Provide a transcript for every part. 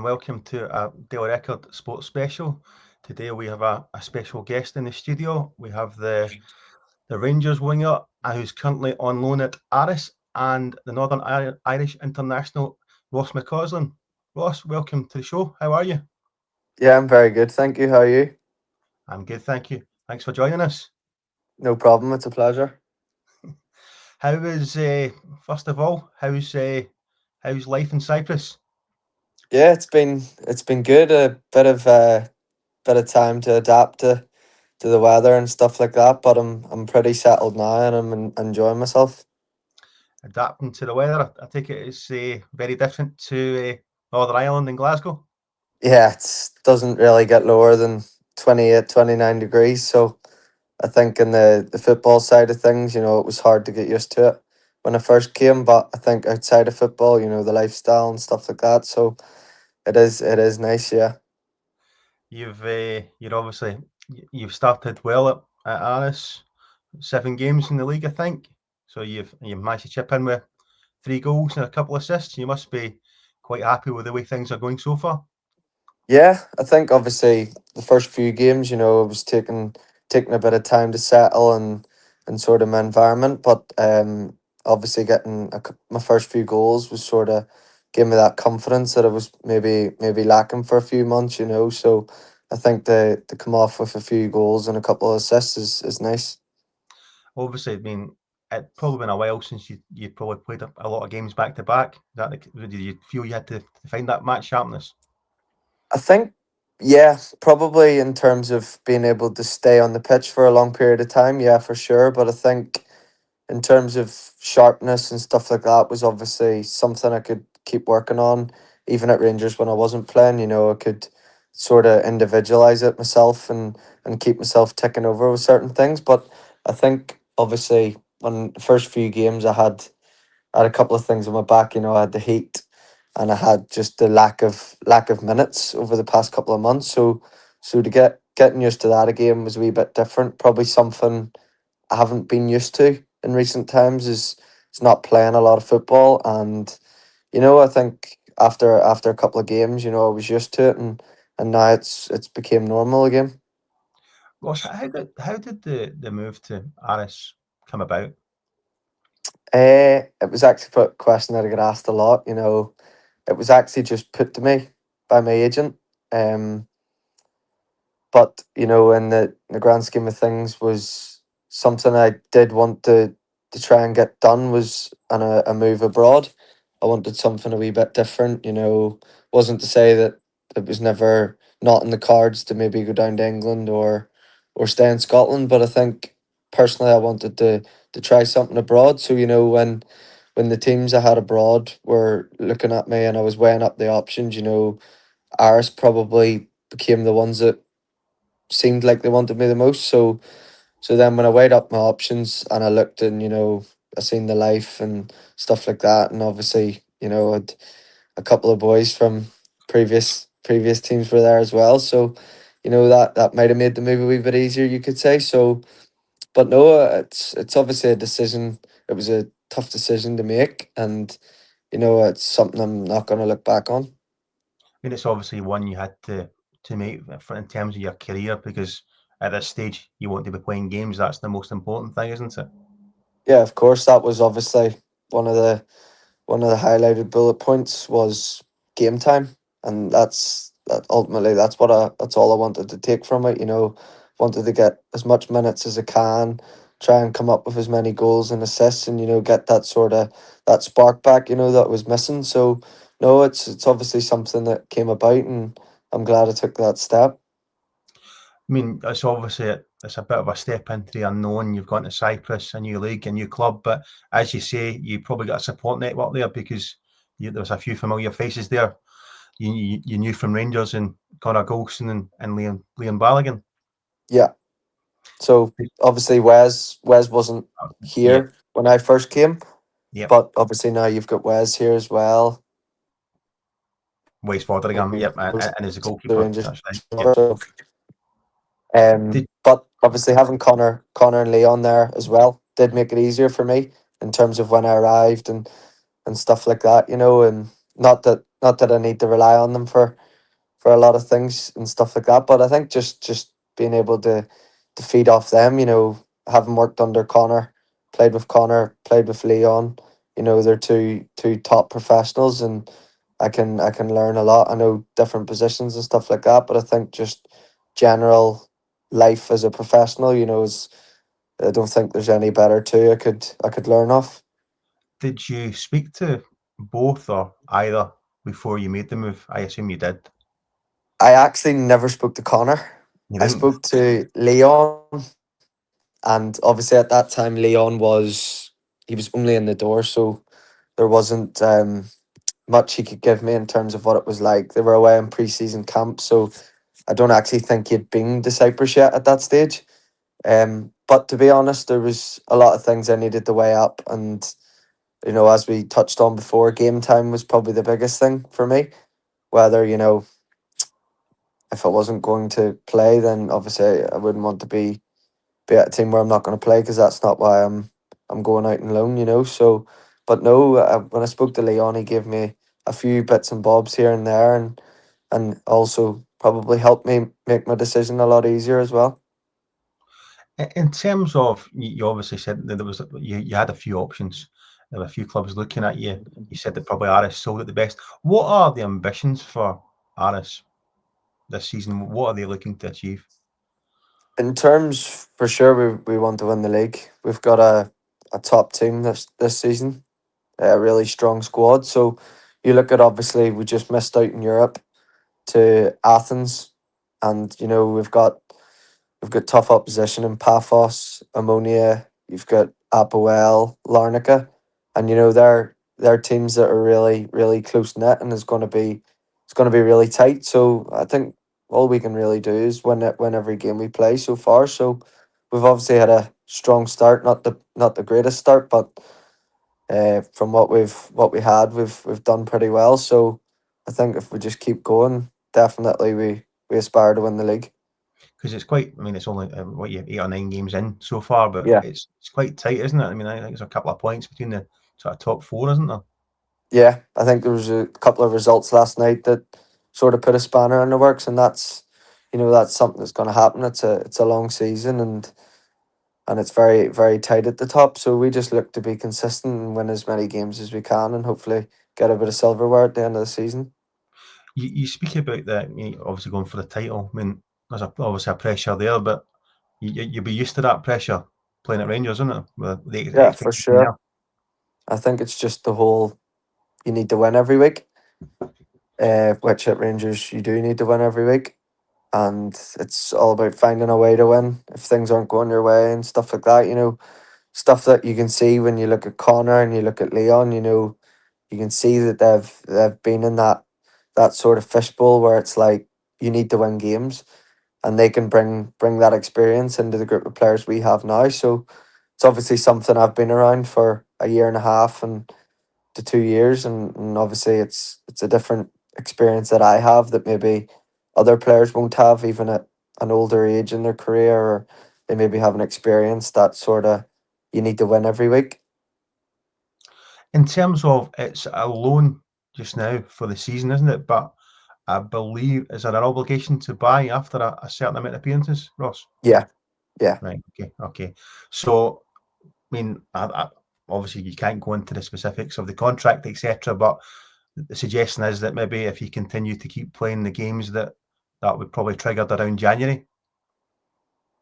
welcome to a Daily Record Sports Special. Today we have a special guest in the studio. We have the Rangers winger who's currently on loan at Aris and the Northern Irish international Ross McCausland. Ross, welcome to the show. How are you? Yeah, I'm very good. Thank you. How are you? I'm good, thank you. Thanks for joining us. No problem. It's a pleasure. How is first of all, how's life in Cyprus? Yeah, it's been good. A bit of time to adapt to the weather and stuff like that. But I'm pretty settled now, and enjoying myself. Adapting to the weather. I take it it's very different to Northern Ireland and Glasgow. Yeah, it doesn't really get lower than 28, 29 degrees. So I think in the football side of things, it was hard to get used to it when I first came. But I think outside of football, the lifestyle and stuff like that. So it is nice. Yeah. You're obviously you've started well at Aris, 7 games in the league, I think. So you've managed to chip in with 3 goals and a couple of assists. You must be quite happy with the way things are going so far. Yeah, I think obviously the first few games, it was taking a bit of time to settle and sort of my environment, but obviously getting my first few goals was sort of gave me that confidence that I was maybe lacking for a few months, So I think to come off with a few goals and a couple of assists is nice. Obviously, I mean, it's probably been a while since you probably played a lot of games back to back. Did you feel you had to find that match sharpness? I think, yeah, probably in terms of being able to stay on the pitch for a long period of time, yeah, for sure. But I think in terms of sharpness and stuff like that was obviously something I could keep working on. Even at Rangers when I wasn't playing, I could sort of individualize it myself and keep myself ticking over with certain things. But I think obviously on the first few games I had a couple of things on my back. I had the heat, and I had just the lack of minutes over the past couple of months. So to getting used to that again was a wee bit different. Probably something I haven't been used to in recent times is not playing a lot of football. And I think after a couple of games, I was used to it, and now it's became normal again. Ross, how did the move to Aris come about? It was actually a question that I get asked a lot. It was actually just put to me by my agent. Um, but in the grand scheme of things, was something I did want to try and get done was on a move abroad. I wanted something a wee bit different. Wasn't to say that it was never not in the cards to maybe go down to England or stay in Scotland, but I think personally I wanted to try something abroad. So when the teams I had abroad were looking at me and I was weighing up the options, Aris probably became the ones that seemed like they wanted me the most. So then when I weighed up my options and I looked and I seen the life and stuff like that, and obviously I'd a couple of boys from previous teams were there as well. So that might have made the move a wee bit easier, you could say. So, but no, it's obviously a decision. It was a tough decision to make, and it's something I'm not going to look back on. I mean, it's obviously one you had to make in terms of your career because at this stage you want to be playing games. That's the most important thing, isn't it? Yeah, of course, that was obviously one of the one of the highlighted bullet points was game time, and that ultimately that's all I wanted to take from it. Wanted to get as much minutes as I can, try and come up with as many goals and assists, and get that sort of that spark back. That was missing. So no, it's obviously something that came about, and I'm glad I took that step. I mean, it's a bit of a step into the unknown. You've gone to Cyprus, a new league, a new club, but as you say, you probably got a support network there because there was a few familiar faces there. You knew from Rangers and Connor Golson and Liam Balogun. Yeah. So obviously Wes wasn't Yep, here when I first came, yep. but obviously now you've got Wes here as well. Ways Foderingham, Who's yep, and as a the goalkeeper, Rangers. that's right. Yep. So, Did but obviously having Connor and Leon there as well did make it easier for me in terms of when I arrived and stuff like that. And not that not that I need to rely on them for a lot of things and stuff like that. But I think just being able to feed off them, having worked under Connor, played with Leon, they're two top professionals, and I can learn a lot. I know different positions and stuff like that, but I think just general life as a professional, is I don't think there's any better two I could learn off. Did you speak to both or either before you made the move? I assume you did. I actually never spoke to Connor. You I didn't. spoke to Leon, and obviously at that time Leon he was only in the door, so there wasn't much he could give me in terms of what it was like. They were away in pre-season camp, so I don't actually think he'd been to Cyprus yet at that stage. But to be honest, there was a lot of things I needed to weigh up, and as we touched on before, game time was probably the biggest thing for me. Whether if I wasn't going to play, then obviously I wouldn't want to be at a team where I'm not going to play, because that's not why I'm going out on loan. So, but no, when I spoke to Leon, he gave me a few bits and bobs here and there, and also probably helped me make my decision a lot easier as well. In terms of, you obviously said that you had a few options. There were a few clubs looking at you. You said that probably Aris sold it the best. What are the ambitions for Aris this season? What are they looking to achieve? In terms, for sure, we want to win the league. We've got a top team this season, a really strong squad. So you look at, obviously we just missed out in Europe to Athens, and we've got tough opposition in Paphos, Ammonia. You've got Apoel, Larnaca, and they're teams that are really really close knit, and it's going to be really tight. So I think all we can really do is win every game we play so far. So we've obviously had a strong start, not the greatest start, but from what we had, we've done pretty well. So I think if we just keep going, definitely we aspire to win the league. Because it's quite, I mean, it's only what, you 8 or 9 games in so far, but Yeah. it's quite tight, isn't it? I mean, I think there's a couple of points between the sort of top four, isn't there? Yeah, I think there was a couple of results last night that sort of put a spanner in the works, and that's something that's going to happen. It's a long season, and it's very very tight at the top. So we just look to be consistent and win as many games as we can, and hopefully get a bit of silverware at the end of the season. You speak about that, obviously going for the title. I mean, there's obviously a pressure there, but you'll be used to that pressure playing at Rangers, isn't it? With the Yeah, for expectation there. sure. I think it's just the whole you need to win every week, which at Rangers you do need to win every week, and it's all about finding a way to win if things aren't going your way and stuff like that. Stuff that you can see when you look at Connor and you look at Leon. You can see that they've been in that sort of fishbowl where it's like you need to win games, and they can bring that experience into the group of players we have now. So it's obviously something I've been around for a year and a half and to 2 years, and obviously it's a different experience that I have that maybe other players won't have, even at an older age in their career, or they maybe haven't experienced that sort of you need to win every week. In terms of, it's a loan just now for the season, isn't it? But I believe, is there an obligation to buy after a certain amount of appearances, Ross? Yeah, yeah. Right. Okay. So, I mean, obviously you can't go into the specifics of the contract, etc. But the suggestion is that maybe if you continue to keep playing the games, that would probably triggered around January.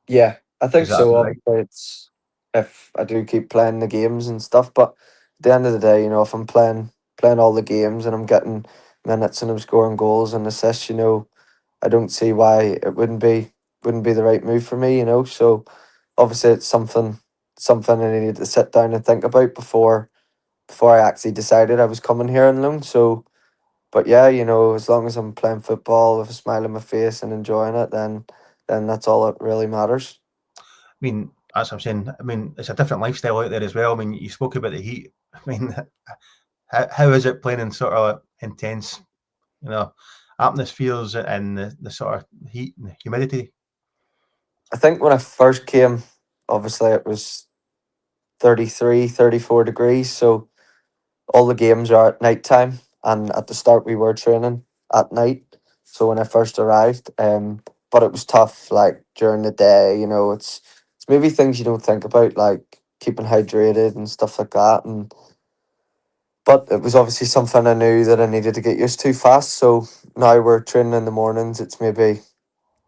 Yeah, I Is think that so. right? Obviously, it's if I do keep playing the games and stuff, but at the end of the day, if I'm playing all the games and I'm getting minutes and I'm scoring goals and assists, I don't see why it wouldn't be the right move for me. So obviously it's something I needed to sit down and think about before I actually decided I was coming here on loan. So, but yeah, as long as I'm playing football with a smile on my face and enjoying it, then that's all that really matters. I mean, as I'm saying, I mean, it's a different lifestyle out there as well. I mean, you spoke about the heat. I mean, how is it playing in sort of intense, you know, atmospheres and the sort of heat and humidity? I think when I first came, obviously it was 33, 34 degrees. So all the games are at night time. and at the start we were training at night. So when I first arrived, but it was tough. Like during the day, you know, it's maybe things you don't think about, like keeping hydrated and stuff like that. And but it was obviously something I knew that I needed to get used to fast. So now we're training in the mornings. It's maybe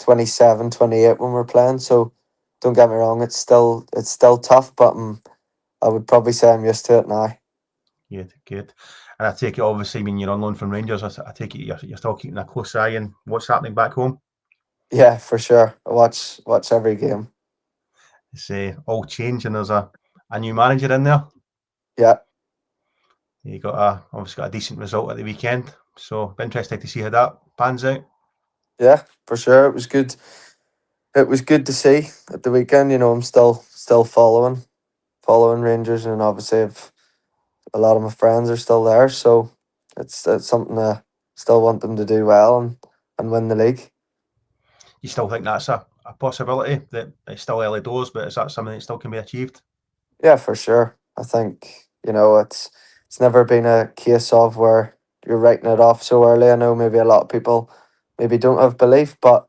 27, 28 when we're playing. So don't get me wrong, it's still tough, but I would probably say I'm used to it now. Good, good. And I take it, obviously, when you're on loan from Rangers, I take it you're still keeping a close eye on what's happening back home. Yeah, for sure. I watch every game. It's all change, and there's a new manager in there. Yeah, You obviously got a decent result at the weekend, so interesting to see how that pans out. yeah, for sure. It was good. It was good to see at the weekend. You know, I'm still following Rangers, and obviously a lot of my friends are still there. So it's something I still want them to do well and win the league. You still think that's a possibility, that it's still early doors, but is that something that still can be achieved? Yeah, for sure. I think, you know, it's never been a case of where you're writing it off so early. I know maybe a lot of people maybe don't have belief, but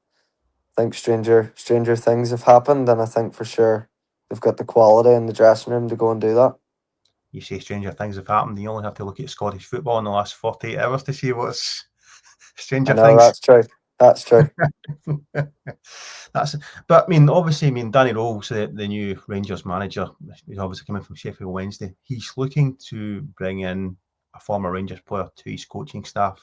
I think stranger things have happened, and I think for sure they've got the quality in the dressing room to go and do that. You say stranger things have happened. You only have to look at Scottish football in the last 48 hours to see what's I stranger know things. that's true. That's true. That's, but I mean, obviously, Danny Rohl, the new Rangers manager, he's obviously coming from Sheffield Wednesday. He's looking to bring in a former Rangers player to his coaching staff.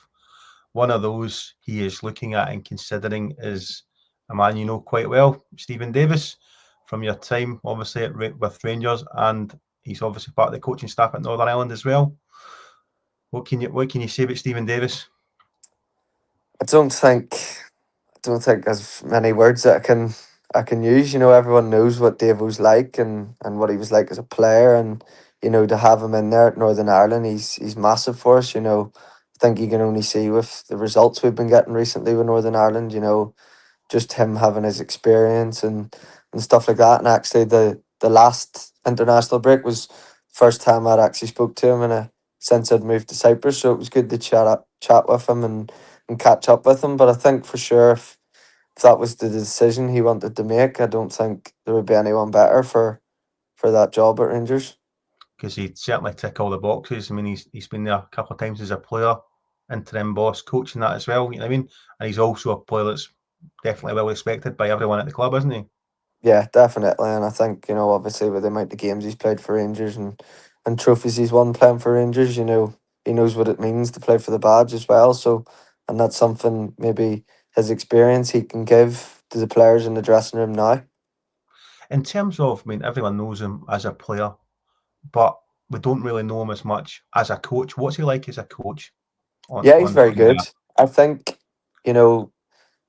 One of those he is looking at and considering is a man you know quite well, Stephen Davis, from your time obviously with Rangers, and he's obviously part of the coaching staff at Northern Ireland as well. What can you say about Stephen Davis? I don't think there's many words that I can use. You know, everyone knows what Dave was like and what he was like as a player, and you know, to have him in there at Northern Ireland, he's massive for us. You know, I think you can only see with the results we've been getting recently with Northern Ireland. You know, just him having his experience and stuff like that. And actually, the last international break was the first time I'd actually spoke to him, since I'd moved to Cyprus. So it was good to chat with him and catch up with him. But I think for sure, if that was the decision he wanted to make, I don't think there would be anyone better for that job at Rangers. Because he'd certainly tick all the boxes. I mean, he's been there a couple of times as a player, interim boss, coaching that as well. You know what I mean? And he's also a player that's definitely well respected by everyone at the club, isn't he? Yeah, definitely. And I think, you know, obviously with the amount of games he's played for Rangers and trophies he's won playing for Rangers, you know, he knows what it means to play for the badge as well. So, and that's something maybe his experience he can give to the players in the dressing room now. In terms of, I mean, everyone knows him as a player, but we don't really know him as much as a coach. What's he like as a coach on Yeah, he's on, very on good. I think, you know,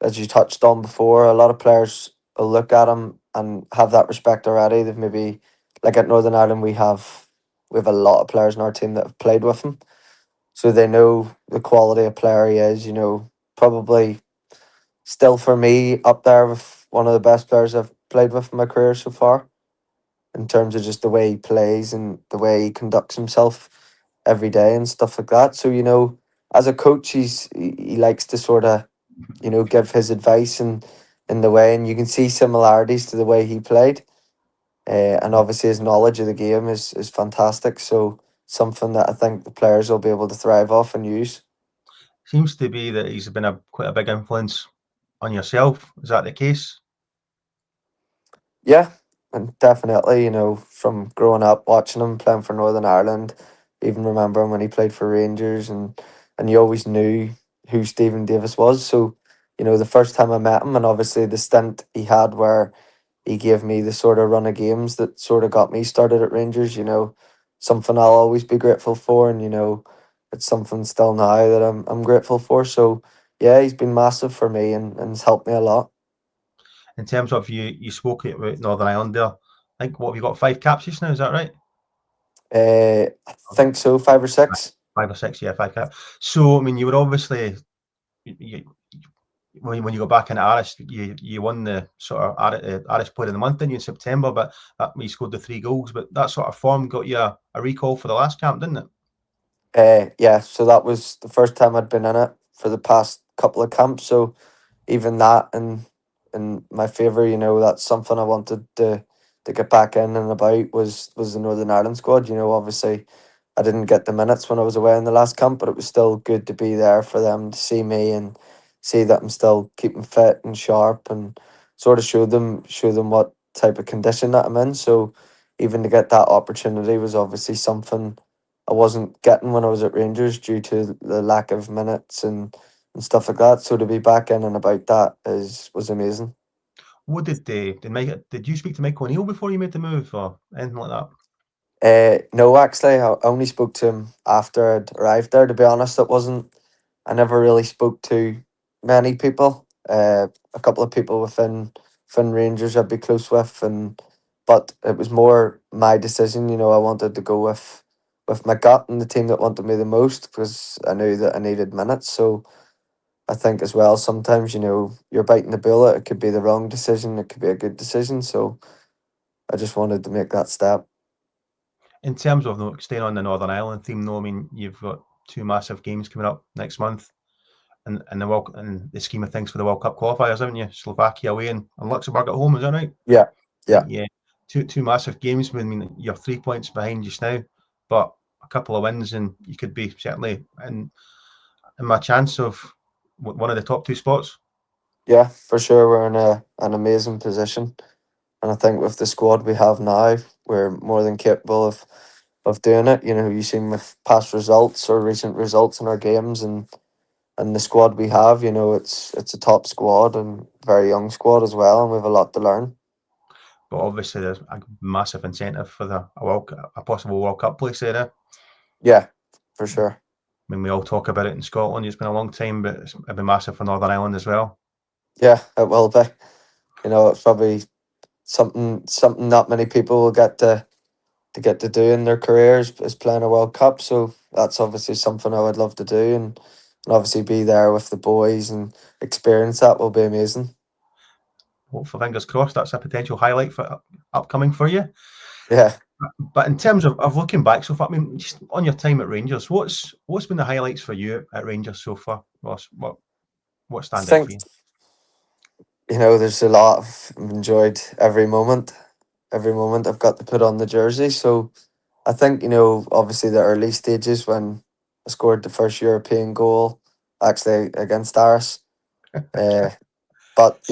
as you touched on before, a lot of players will look at him and have that respect already. They've maybe, like at Northern Ireland, we have a lot of players in our team that have played with him, so they know the quality of player he is. You know, probably still for me up there with one of the best players I've played with in my career so far, in terms of just the way he plays and the way he conducts himself every day and stuff like that. So you know, as a coach, he likes to sort of, you know, give his advice and in the way, and you can see similarities to the way he played. And obviously his knowledge of the game is fantastic. So something that I think the players will be able to thrive off and use. seems to be that he's been quite a big influence on yourself. Is that the case? Yeah, and definitely, you know, from growing up watching him playing for Northern Ireland, even remembering when he played for Rangers, and you always knew who Stephen Davis was. So, you know, the first time I met him, and obviously the stint he had where he gave me the sort of run of games that sort of got me started at Rangers, you know, something I'll always be grateful for, and you know, it's something still now that I'm grateful for. So yeah, he's been massive for me and has helped me a lot. In terms of you spoke about Northern Ireland there. I think what have you got, 5 caps just now? Is that right? I think so, 5 or 6. 5 or 6, yeah, 5 caps. So I mean, you were obviously you, when you go back in Aris, you won the sort of Aris Player of the Month, didn't you, in September? But you scored the 3 goals. But that sort of form got you a recall for the last camp, didn't it? Yeah, so that was the first time I'd been in it for the past couple of camps. So even that and in my favour, that's something I wanted to get back in and about was the Northern Ireland squad. Obviously I didn't get the minutes when I was away in the last camp, but it was still good to be there for them to see me and see that I'm still keeping fit and sharp and sort of show them what type of condition that I'm in. So even to get that opportunity was obviously something I wasn't getting when I was at Rangers due to the lack of minutes and stuff like that. So to be back in and about that was amazing. What did you speak to Mike O'Neill before you made the move or anything like that? No, actually, I only spoke to him after I'd arrived there. To be honest, I never really spoke to many people. A couple of people within Rangers I'd be close with, but it was more my decision. I wanted to go with my gut and the team that wanted me the most because I knew that I needed minutes. So I think as well, sometimes, you're biting the bullet. It could be the wrong decision, it could be a good decision. So I just wanted to make that step. In terms of staying on the Northern Ireland theme, though, I mean, you've got two massive games coming up next month, and the scheme of things for the World Cup qualifiers, haven't you? Slovakia away and Luxembourg at home, is that right? Yeah, yeah. Yeah, two massive games. I mean, you're 3 points behind just now, but a couple of wins, and you could be certainly in my chance of one of the top two spots. Yeah, for sure. We're in an amazing position. And I think with the squad we have now, we're more than capable of doing it. You've seen with past results or recent results in our games and the squad we have, it's a top squad and very young squad as well, and we have a lot to learn. But obviously, there's a massive incentive for a possible World Cup place there. Yeah, for sure. I mean, we all talk about it in Scotland. It's been a long time, but it'll be massive for Northern Ireland as well. Yeah, it will be. It's probably something not many people will get to do in their careers is playing a World Cup. So that's obviously something I would love to do and obviously be there with the boys and experience that will be amazing. Hopefully, fingers crossed, that's a potential highlight for upcoming for you. Yeah. But in terms of looking back so far, I mean, just on your time at Rangers, what's been the highlights for you at Rangers so far, Ross? What I stand out for think, you? there's a lot I've enjoyed every moment I've got to put on the jersey. So I think, obviously the early stages when I scored the first European goal actually against Aris. Uh, but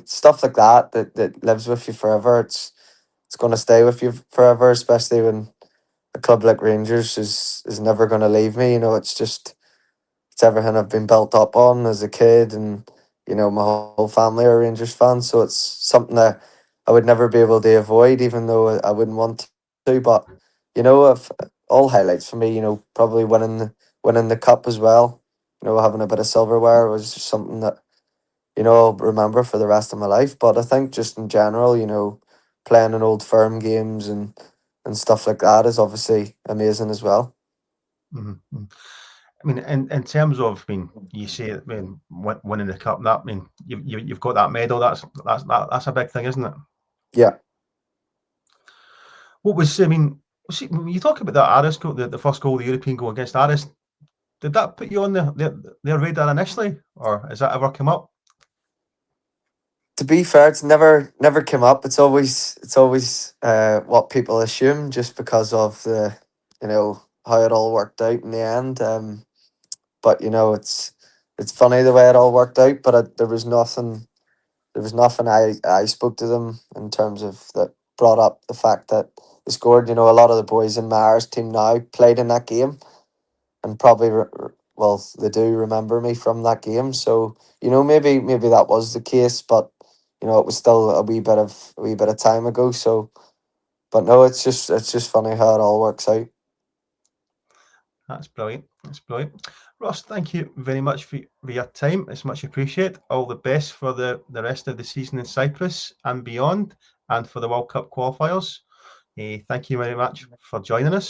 stuff like that lives with you forever. It's gonna stay with you forever, especially when a club like Rangers is never gonna leave me. It's everything I've been built up on as a kid, and my whole family are Rangers fans, so it's something that I would never be able to avoid, even though I wouldn't want to. But if all highlights for me, probably winning the cup as well. Having a bit of silverware was just something that I'll remember for the rest of my life. But I think just in general, playing in Old Firm games and stuff like that is obviously amazing as well. Mm-hmm. I mean, in terms of, I mean, you say, I mean, winning the cup. That, I mean, you've got that medal. That's a big thing, isn't it? Yeah. What was, I mean, see, when you talk about that Aris goal, the first goal, the European goal against Aris, did that put you on their radar initially, or has that ever come up? To be fair, it's never come up. It's always what people assume just because of the how it all worked out in the end. But it's funny the way it all worked out. But there was nothing I spoke to them in terms of that brought up the fact that they scored. A lot of the boys in my Irish team now played in that game and probably well they do remember me from that game. So maybe that was the case, but it was still a wee bit of time ago. So, but no, it's just funny how it all works out. That's brilliant. That's brilliant. Ross, thank you very much for your time. It's much appreciated. All the best for the rest of the season in Cyprus and beyond, and for the World Cup qualifiers. Thank you very much for joining us.